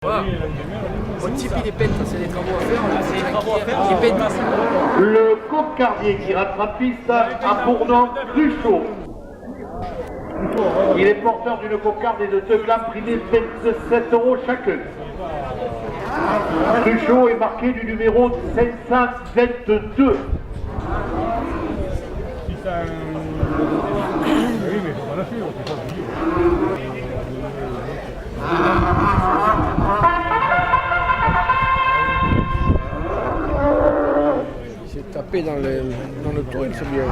Voilà. Mon type il est peintre, c'est des travaux à faire, c'est des travaux à faire qui est peintre. Le cocardier qui rattrape piste à Bourdon, Cruchot. Il est porteur d'une cocarde et de deux glammes primées 27 € chacun. Cruchot est marqué du numéro 522. Il s'est tapé dans le tour, il fait bien.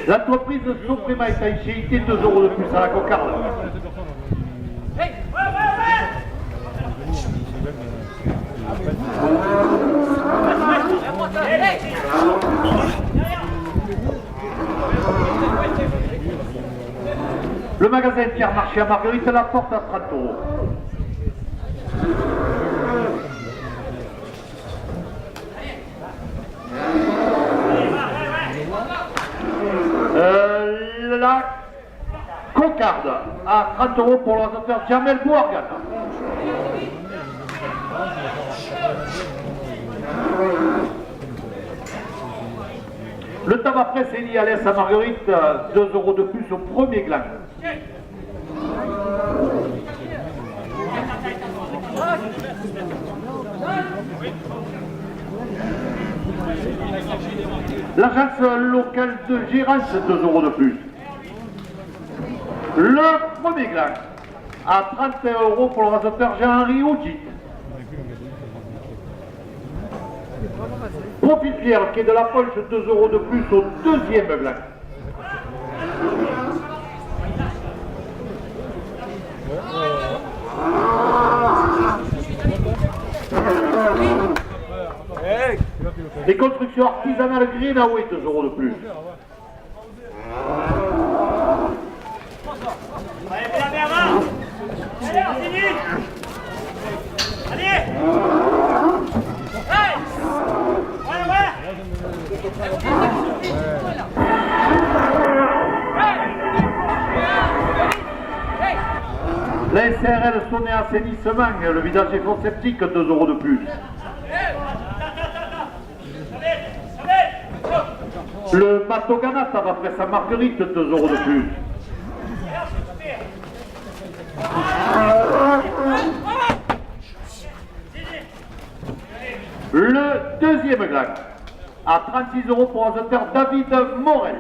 L'entreprise Soprema est à échéité 2 € de plus à la cocarde. Le magasin Intermarché à Marguerite la porte à 30 €. La cocarde à 30 € pour l'ordinateur Jamel Bouargan. Le tabac presse Elie Alès à Marguerite, 2 € de plus au premier gland. L'agence locale de Gérance, 2 € de plus. Le premier gland à 31 € pour le rasoteur Jean-Henri Oudjit. Profil Pierre qui est de la poche, 2 € de plus au deuxième gland. Les constructions artisanales Greenaway, 2 € de plus. La SRL Sonnet Assainissement, le vidage est fond sceptique, 2 € de plus. Le Matogana, ça va presser à Marguerite, 2 € de plus. Le deuxième gland, à 36 € pour un auteur David Morel.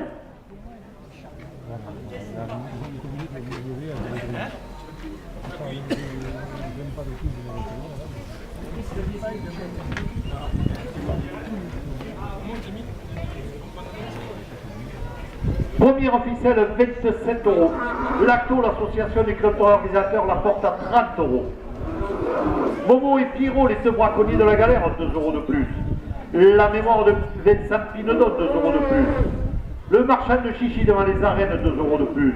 Première officielle, 27 €. L'ACTO, l'association des clubs organisateurs, la porte à 30 €. Momo et Pierrot, les deux braconniers de la galère, 2 € de plus. La mémoire de Vincent Pinedot, 2 € de plus. Le marchand de chichi devant les arènes, 2 € de plus.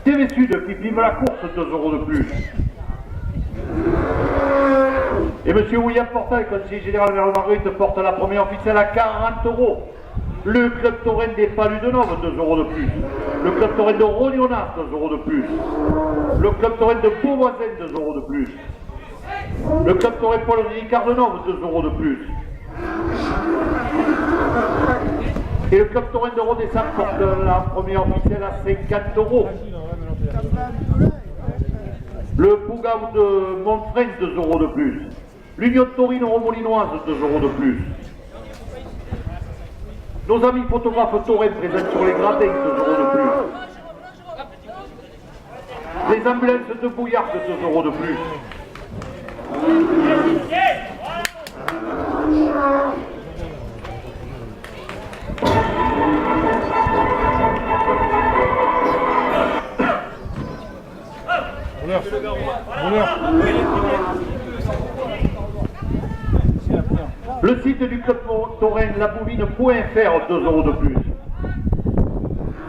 TV Sud qui vive la course, 2 € de plus. Et M. William Portal, conseiller général vers le Marguerite, porte la première officielle à 40 €. Le club taurin des Palus de Nove, 2 € de plus. Le club taurin de Rognonas, 2 € de plus. Le club taurin de Beauvoisin, 2 € de plus. Le club taurin Paul Ricard de Nove, 2 € de plus. Et le club taurin de Rodessin porte la première officielle à 50 €. Le Pougaou de Montfrain, 2 € de plus. L'Union Taurine Romolinoise, 2 € de plus. Nos amis photographes taurins présents sur les gradins, 2 € de plus. Les ambulances de Bouillard, 2 € de plus. Le site du club taurin labouvine.fr, 2 € de plus.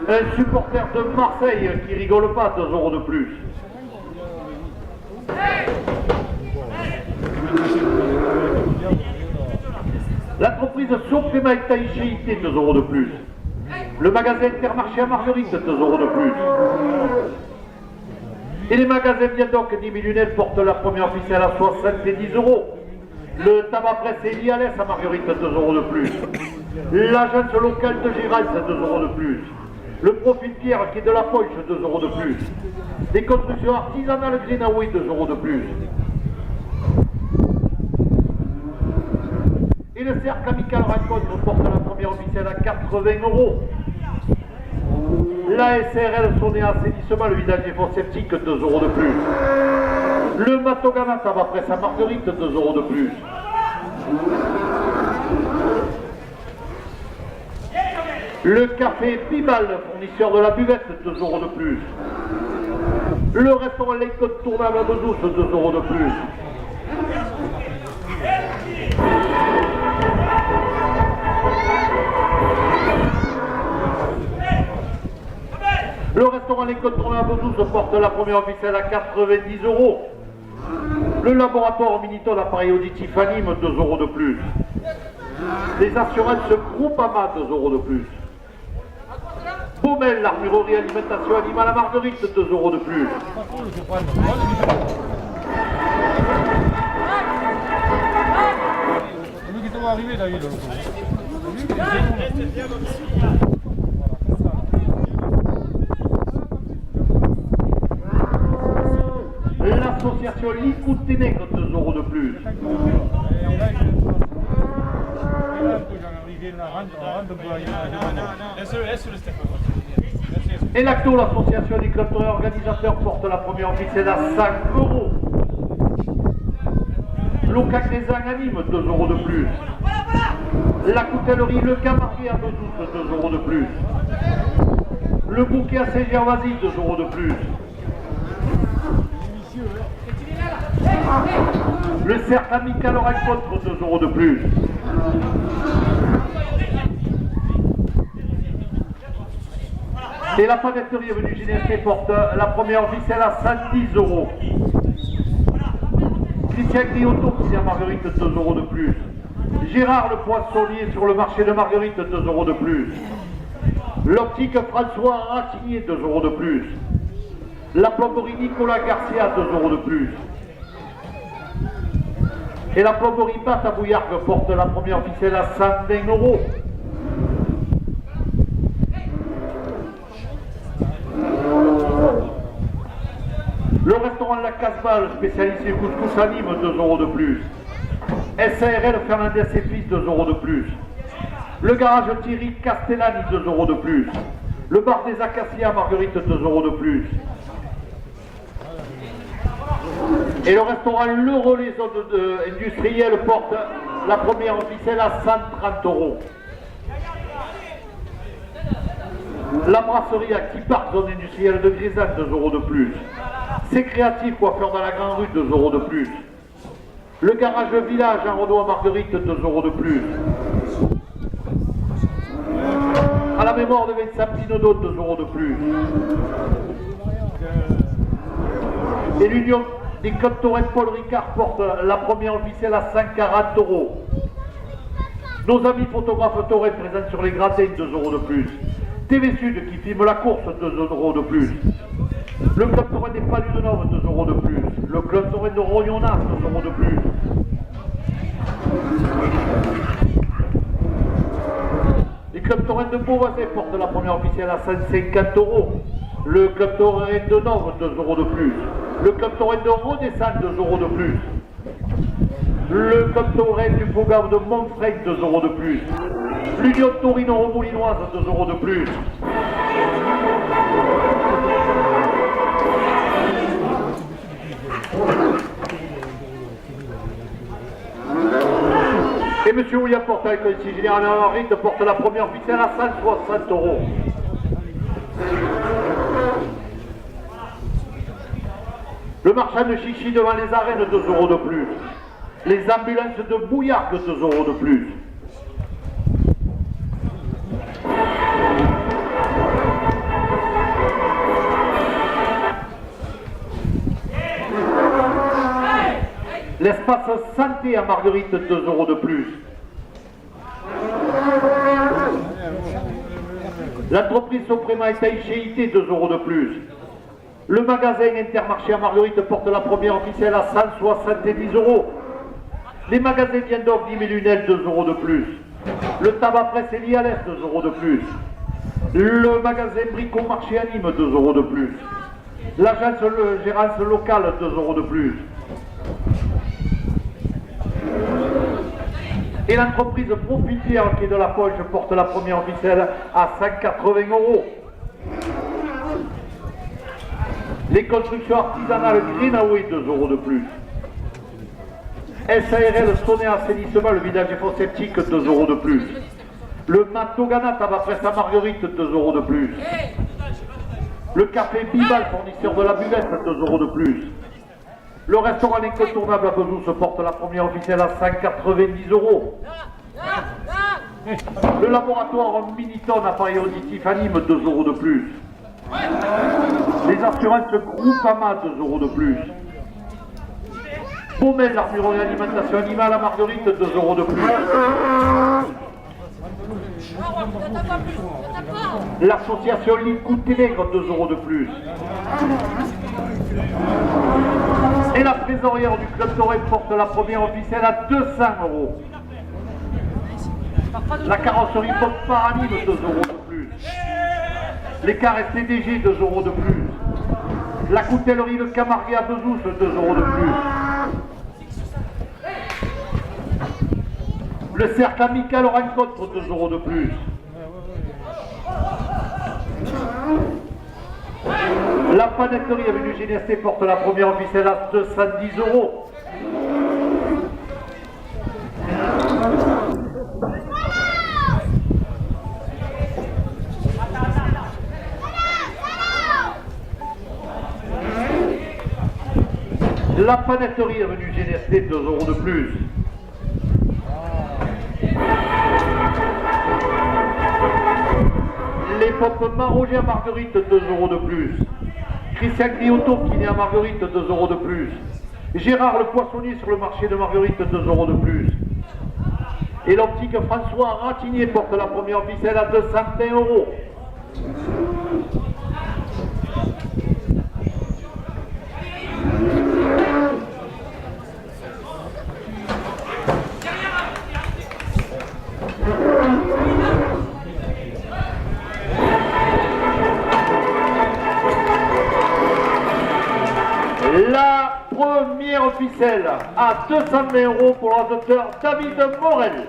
Un supporter de Marseille qui rigole pas, 2 € de plus. L'entreprise Soprema et Taïchi, 2 euros de plus. Le magasin Intermarché à Marguerite, 2 euros de plus. Et les magasins Viadoc 10 000 lunettes portent la première officielle à 70 euros. Le tabac presse Elialès à Marguerite, 2 euros de plus. L'agence locale de Girals, 2 euros de plus. Le profit Pierre qui est de la Poche, 2 euros de plus. Les constructions artisanales Greenaway, 2 euros de plus. Et le cercle amical Rencontre porte la première officielle à 80 euros. La SRL Sonné Assainissement, le village des fonds sceptiques, 2 euros de plus. Le Matogana Tabac Presse à Marguerite, 2 euros de plus. Le café Pibal, fournisseur de la buvette, 2 euros de plus. Le restaurant l'incontournable à Bezousse, 2 euros de plus. Le restaurant l'incontournable à Bezousse porte la première officielle à 90 euros. Le laboratoire Miniton appareil auditif anime, 2 euros de plus. Les assurances Groupama, 2 euros de plus. Baumel, l'armurerie alimentation animale à Marguerite, 2 euros de plus. L'association Licoutténègre, 2 euros de plus. Et l'ACTO, l'association des clubs organisateurs, porte la première officielle à 5 euros. L'OCAC des Ananimes, 2 euros de plus. La coutellerie Le Camarguais à Bezousse, 2 euros de plus. Le bouquet à Saint-Gervasy, 2 euros de plus. Le cercle amical Rencontre, 2 euros de plus. Et la panetterie Avenue GNP porte la première officielle à 110 euros. Christian Griotto qui à Marguerite, 2 euros de plus. Gérard le poissonnier sur le marché de Marguerite, 2 euros de plus. L'optique François Ratignier, 2 euros de plus. La plomberie Nicolas Garcia, 2 euros de plus. Et la plomberie Pat à Bouillargues porte la première officielle à 120 euros. Le restaurant La Casbah, spécialisé couscous à Nîmes, 2 euros de plus. SARL Fernandez et Fils, 2 euros de plus. Le garage Thierry Castellani, 2 euros de plus. Le bar des Acacias à Marguerite, 2 euros de plus. Et le restaurant Le Relais Zone Industrielle porte la première officielle à 130 euros. La brasserie Acti Park, zone industrielle de Grisane, 2 euros de plus. C'est créatif, coiffeur dans la Grande Rue, 2 euros de plus. Le garage Village à Renault à Marguerite, 2 euros de plus. À la mémoire de Vincent Pinaudot, 2 euros de plus. Et l'Union des Clubs Torrent Paul Ricard porte la première officielle à 140 euros. Nos amis photographes Torrent présents sur les gradins, 2 euros de plus. TV Sud qui filme la course, 2 euros de plus. Le club Torrent des Palus de Nord, 2 euros de plus. Le club Torrent de Rognonnas, 2 euros de plus. Les clubs Torrent de Beauvaisin portent la première officielle à 150 euros. Le club Torrent de Nord, 2 euros de plus. Le club Torrent de Rodessan, 2 euros de plus. Le club Torrent du Pogave de Montfrec, 2 euros de plus. L'Union Torino Romoulinoise, 2 euros de plus. Et M. William Portail, conseiller général Henri, porte la première officielle à 160 euros. Le marchand de chichi devant les arènes, 2 euros de plus. Les ambulances de Bouillargues, 2 euros de plus. L'espace santé à Marguerite, 2 euros de plus. L'entreprise Soprema et Taïchéité, 2 € de plus. Le magasin Intermarché à Marguerite porte la première officielle à 170 €. Les magasins Viendog, Nîmes et Lunel, 2 € de plus. Le tabac presse Elie à l'Est, 2 € de plus. Le magasin Brico Marché à Nîmes, 2 € de plus. L'agence gérance locale, 2 € de plus. Et l'entreprise Profitière qui est de la Poche porte la première officielle à 180 €. Les constructions artisanales Greenaway, 2 € de plus. SARL Sonnet Assainissement, le vidage des fonds septiques, 2 € de plus. Le Matogana Tabac Presse à Marguerite, 2 € de plus. Le café Bibal, fournisseur de la buvette, 2 € de plus. Le restaurant Incontournable à Bezou se porte la première officielle à 190 €. Le laboratoire Miniton, appareil auditif à Nîmes, 2 € de plus. Les assurances Groupama, 2 € de plus. Baumel, l'armurerie alimentation animale à Marguerite, 2 € de plus. L'association Licoute Ténègre, 2 € de plus. Et la trésorière du Club Doré porte la première officielle à 200 €. La carrosserie Pop Paranime, 2 € de plus. Les caresses TDG, 2 € de plus. La coutellerie de Camarguais à Bezous, 2 € de plus. Le cercle amical Rencontre, 2 € de plus. La panetterie avenue GNST porte la première officielle à 210 €. La panetterie avenue GNST, 2 € de plus. Les pompes Maroger à Marguerite, 2 € de plus. Christian Griotto qui est à Marguerite, 2 € de plus. Gérard le poissonnier sur le marché de Marguerite, 2 € de plus. Et l'optique François Ratinier porte la première officielle à 220 €. La première officielle à 220 € pour le docteur David Morel.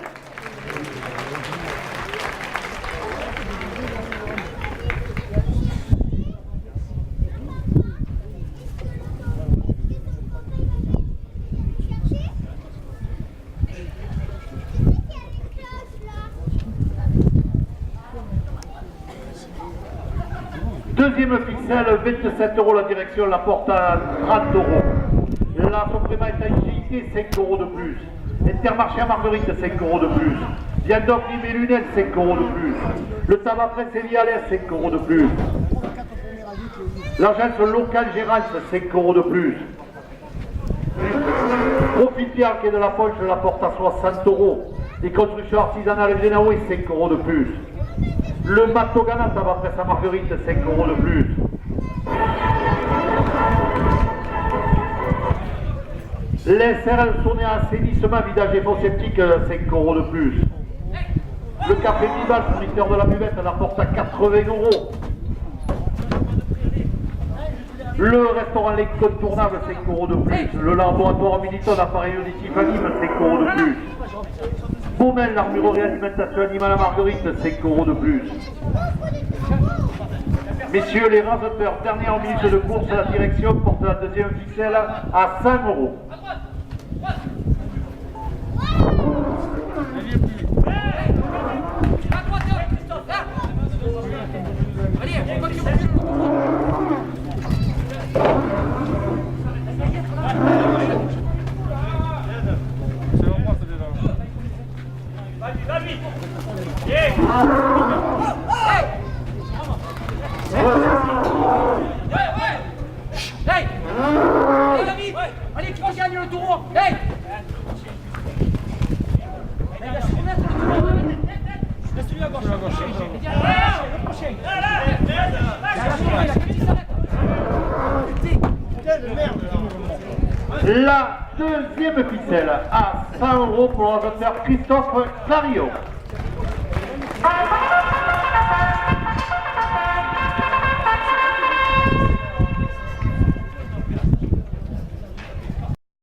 Deuxième ficelle, 27 € la direction, la porte à 30 €. La Soprema et Taïchéité, 5 € de plus. Intermarché à Marguerite, 5 € de plus. Viendog, Nîmes et Lunel, 5 € de plus. Le tabac presse Elie à l'Est, 5 € de plus. L'agence locale Gérance, 5 € de plus. Profitière qui est de la Poche, la porte à 60 €. Les constructions artisanales Greenaway, 5 € de plus. Le Matogana Tabac Presse à Marguerite, 5 € de plus. Les SRL Sonnet Assainissement, vidage des fonds septiques, 5 € de plus. Le café Bibal, fournisseur de la buvette, la porte à 80 €. Le restaurant L'Incontournable, 5 € de plus. Le laboratoire Miniton, appareil auditif à Nîmes, 5 € de plus. Baumel, l'armurerie alimentation animale à Marguerite, 5 € de plus. Messieurs les raseteurs, dernière minute de course à la direction porte la deuxième ficelle à 100 €. Hey! David! Allez, tu gagnes le tour! Hey! Laisse-lui à gauche. La deuxième ficelle à 100 € pour l'avatar Christophe Clario.